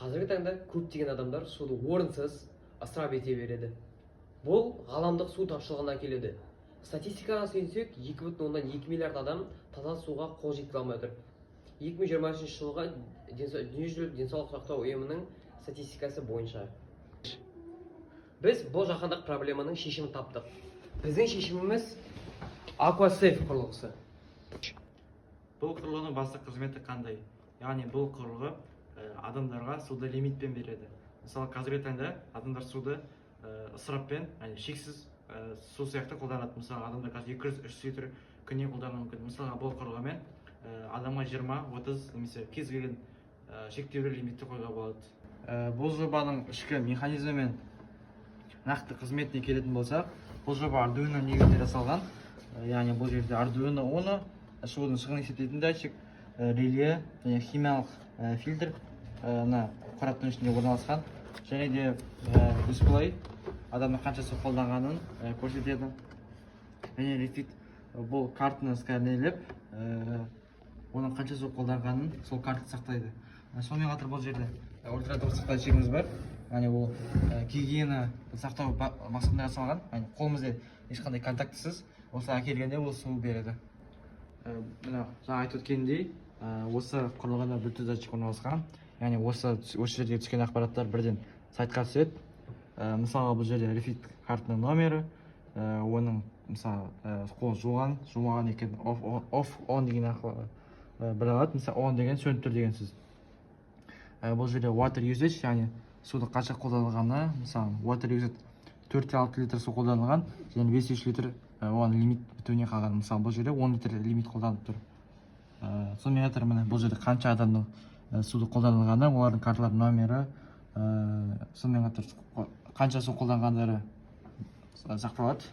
Қазіргі таңда көптеген адамдар суды орынсыз ысырап ете береді. Бұл ғаламдық су тапшылығына келеді. Статистикаға сүйенсек, 2,2 миллиард адам таза суға қол жеткізе алмай отыр. 2023 жылға дүниежүзілік денсаулық сақтау ұйымының статистикасы бойынша. Біз бұл жаһандық проблеманың шешімін таптық. Біздің шешіміміз Aquasafe құрылғысы. Бұл құрылғының басты қызметі қандай? Яғни бұл құрылғы адамдарға суды лимитпен береді. Мысалы, қазіргі таңда адамдар суды ысыраппен, шексіз су сияқты қолданады. Мысалы, адамдар қазір 200-300 литр күніне қолдану мүмкін. Мысалы, бұл құрылғымен адамға 20-30 немесе кез келген шектеулі лимитті қоюға болады. Бұл жобаның ішкі механизмі мен нақты қызметіне келетін болсақ, бұл жоба Arduino негізінде жасалған. Яғни бұл жерде Arduino Uno, судың шығынын есептейтін датчик, реле және химиялық фильтр қораптың ішінде орналасқан. Және де дисплей адамның қанша су қолданғанын көрсетеді. Және Refit бұл картаны сканерлеп, оның қанша су қолданғанын сол карта сақтайды. Сонымен қатар бұл жерде ультрадыбыс сақтау шегіміз бар. Яғни ол гигиена сақтау мақсатында жасалған. Қолымызда ешқандай контактісіз осы әкелгенде ол су береді. Мына жаңа айтып өткендей, осы құрылғыда Bluetooth датчик орналасқан. Яғни осы жерге түскен ақпараттар бірден сайтқа түседі. Мысалға бұл жерде Refit картының номері, оның мысалы қол жуған, жумаған екен, off-on деген арқылы біле алады. Мысалы on деген сөніп тұр деген сөз. Бұл жерде water usage, яғни суды қанша қолданылғаны, мысалы water usage 4-6 литр су қолданылған, және 5-3 литр оған лимит бітуіне қалған. Мысалы бұл жерде 10 литр лимит қолданып тұр. Сонымен қатар міне бұл жерде қанша адамның суды қолданылғаны, олардың карталар номері, сонымен қатар қанша су қолданғандары сақталады.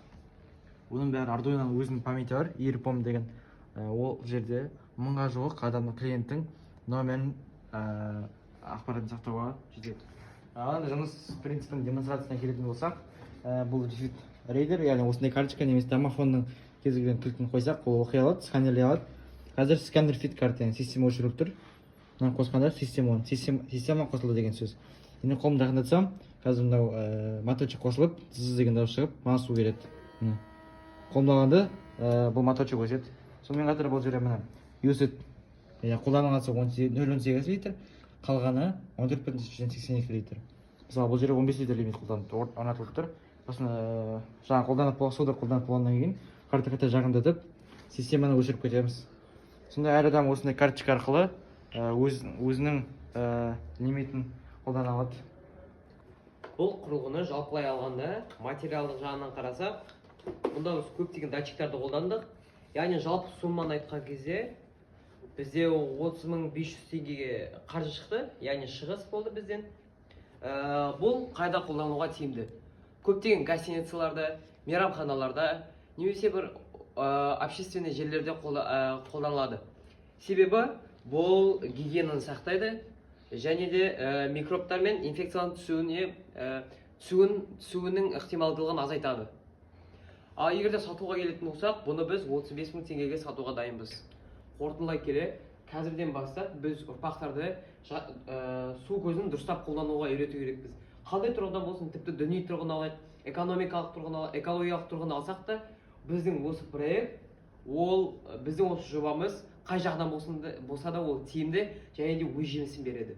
Оның бәрі Arduino'ның өзінің памяті бар, EarPom деген. Ол жерде 1000-ға жуық адамның клиенттің номерін ақпаратын сақтауға жетеді. Жұмыс принципінің демонстрациясына келетін болсақ, бұл Refit Reader, яғни осындай карточка немесе домофонның кез келген кілтін қойсақ, ол оқи алады, сканерлей алады. Қазір сканер Refit карта, яғни система өшіріліп тұр. Мынаны қосқанда система қосылды деген сөз. Енді қолымды жақындатсам, қазір мынау моточек қосылып, зыз деген дауыс шығып, маған су береді. Қолымды алғанда бұл моточек өседі. Сонымен қатар бұл жерде мына usage қолданылған су 0,18 литр, қалғаны 14,82 литр. Мысалы бұл жерде 15 литр лимит орнатылып тұр. Сосын жаңа суды қолданып болғаннан кейін карта қайта жақындатып, системаны өшіріп кетеміз. Сонда әр адам осындай карточка арқылы өзінің лимитін қолдана алады. Бұл құрылғыны жалпылай алғанда материалдық жағынан қарасақ, бұнда көптеген датчиктарды қолдандық. Яғни жалпы сумманы айтқан кезде бізде 30.500 теңгеге қаржы шықты, яғни шығыс болды бізден. Бұл қайда қолдануға тиімді? Көптеген гостиницаларда, мейрамханаларда, немесе бір общественный жерлерде қолданылады. Себебі бұл гигиенаны сақтайды, және де микробтар мен инфекцияның түсуінің ықтималдылығын азайтады. Егер де сатуға келетін болсақ, бұны біз 35.000 теңгеге сатуға дайынбыз. Қорытындылай келе, қазірден бастап біз ұрпақтарды су көзін дұрыстап қолдануға үйрету керекпіз. Қандай тұрғыдан болсын, тіпті діни тұрғыдан алайық, экономикалық тұрғыдан, экологиялық тұрғыдан алсақ та, біздің осы проект, біздің осы жобамыз қай жағынан болса да ол тиімді және де өз жемісін береді.